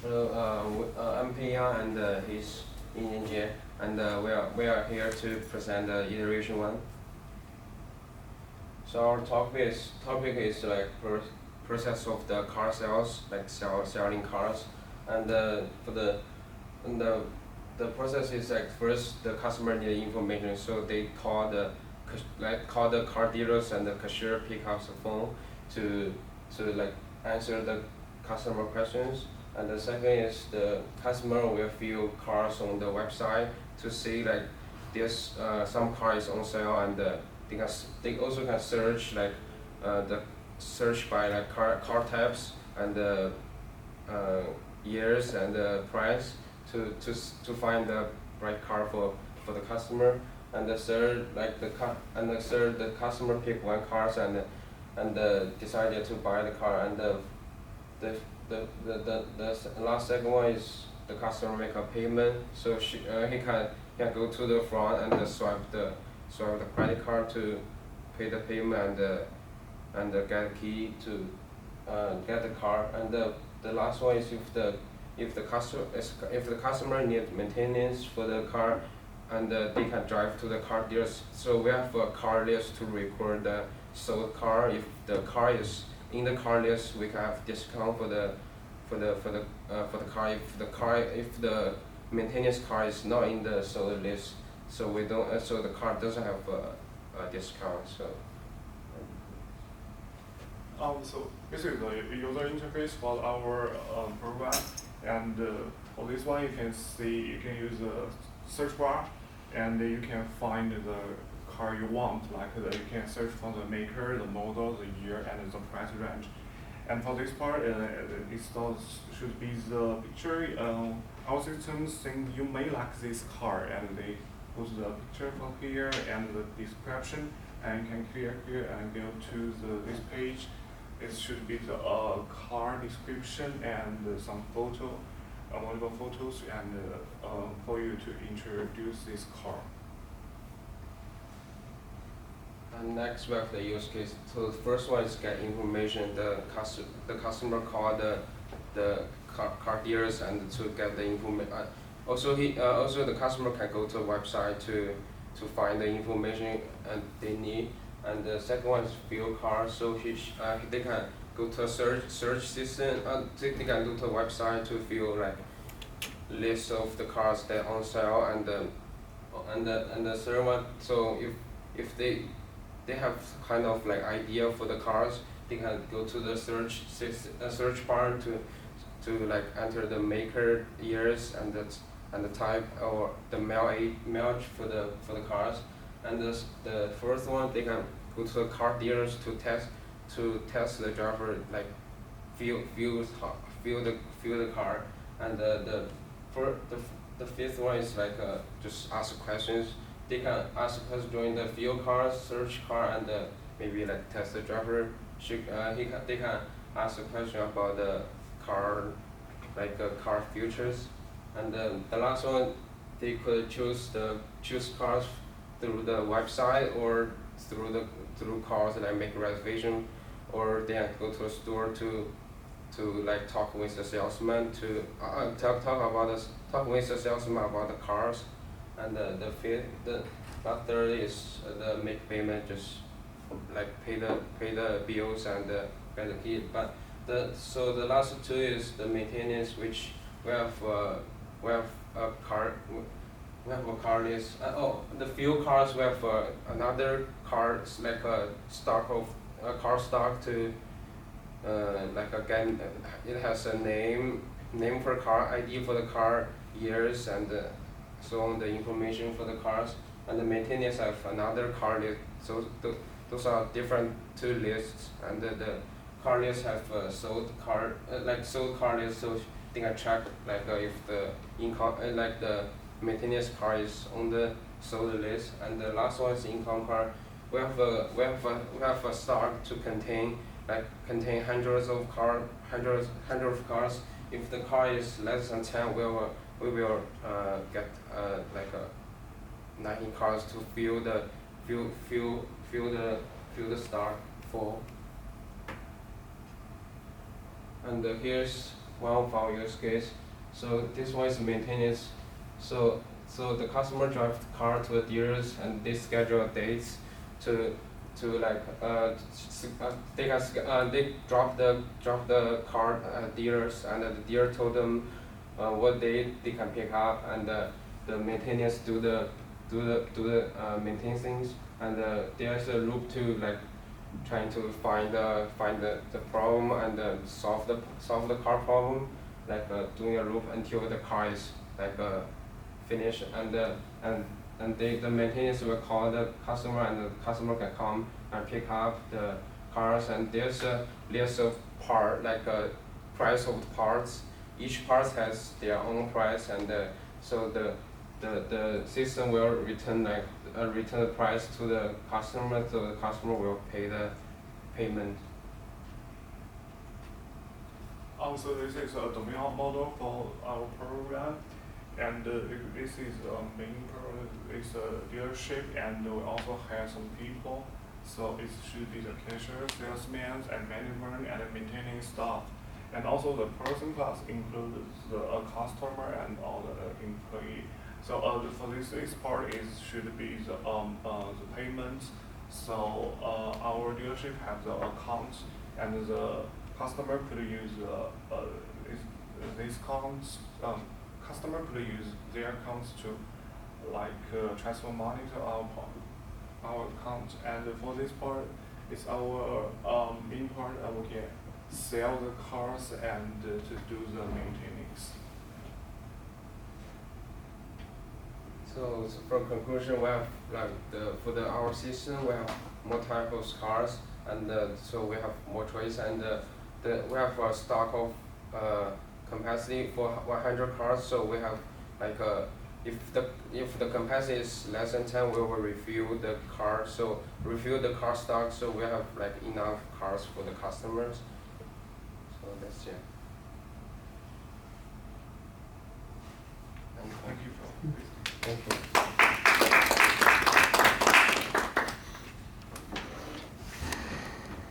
Hello, I'm Pia and he's in India, and we are here to present the iteration one. So our topic is like process of the car sales, like selling cars, and for the and the process is like first the customer need information, so they call the car dealers, and the cashier pick up the phone to like answer the customer questions. And the second is the customer will view cars on the website to see like there's some cars on sale, and they also can search like the search by like car types and the uh, years and the price to find the right car for the customer. And the third the customer pick one cars, and decided to buy the car. And the last second one is the customer make a payment, so he can go to the front and swipe the credit card to pay the payment, and get a key to get the car. And the last one is if the customer need maintenance for the car, and they can drive to the car dealers. So we have a car list to record the sold car. If the car is in the car list, we can have discount for the car. If the maintenance car is not in the sold list, so we don't so the car doesn't have a discount. So this is the user interface for our program, and for this one you can use the search bar, and you can find the car you want. You can search for the maker, the model, the year, and the price range. And for this part, it should be the picture. Our systems think you may like this car, and they put the picture from here and the description, and you can click here and go to this page. It should be the car description and some multiple photos, and for you to introduce this car. And next we have the use case. So the first one is get information. The customer call the car dealers and to get the information. Also the customer can go to a website to find the information and they need. And the second one is view car. So they can go to a search system. They can go to a website to view like list of the cars that are on sale. And the third one. So if they have kind of like idea for the cars, they can go to the search bar to like enter the maker, years, and the type, or the mileage for the cars. And the fourth one, they can go to the car dealers to test the driver, like feel the car. And the fifth one is like just ask questions. They can ask questions during the view car, search car, and maybe like test the driver. They can ask a question about the car, like car features. And the last one, they could choose cars through the website, or through cars that make a reservation, or they can go to a store to like talk with the salesman to talk with the salesman about the cars. And the third is the make payment, just like pay the bills and get the key. But the last two is the maintenance, which we have a car list. The few cars we have another car, like a car stock to like again it has a name for car, ID for the car, years, and so on, the information for the cars. And the maintenance have another car list. So those are different two lists. And the car list have sold car list, so they can check like if the income like the maintenance car is on the sold list. And the last one is income car. We have a stock to contain hundreds of cars. If the car is less than 10, we will get like 19 cars to fill the stock full. And here's one of our use case. So this one is maintenance. So the customer drive the car to the dealers and they schedule dates to like they drop the car at dealers and the dealer told them what day they can pick up and the maintenance do the maintain things and there's a loop to like trying to find the problem and solve the car problem like doing a loop until the car is like finished and the maintenance will call the customer and the customer can come and pick up the cars and there's a list of part like a price of the parts. Each part has their own price and so the system will return like return the price to the customer so the customer will pay the payment. Also, this is a domain model for our program, and this is main program is a dealership, and we also have some people. So it should be the cashier, salesman, and management, and maintaining staff. And also the person class includes the customer and all the employee. So for this part should be the payment. So our dealership have the account and the customer could use these accounts. Customer could use their accounts to like transfer money to our account. And for this part, it's our main part. We can sell the cars and to do the maintenance. So from conclusion, we have like for our system, we have more type of cars, and so we have more choice, and we have a stock of capacity for 100 cars. So we have like if the capacity is less than 10, we will refill the car. So refill the car stock. So we have like enough cars for the customers. So that's it. Thank you for this. Thank you.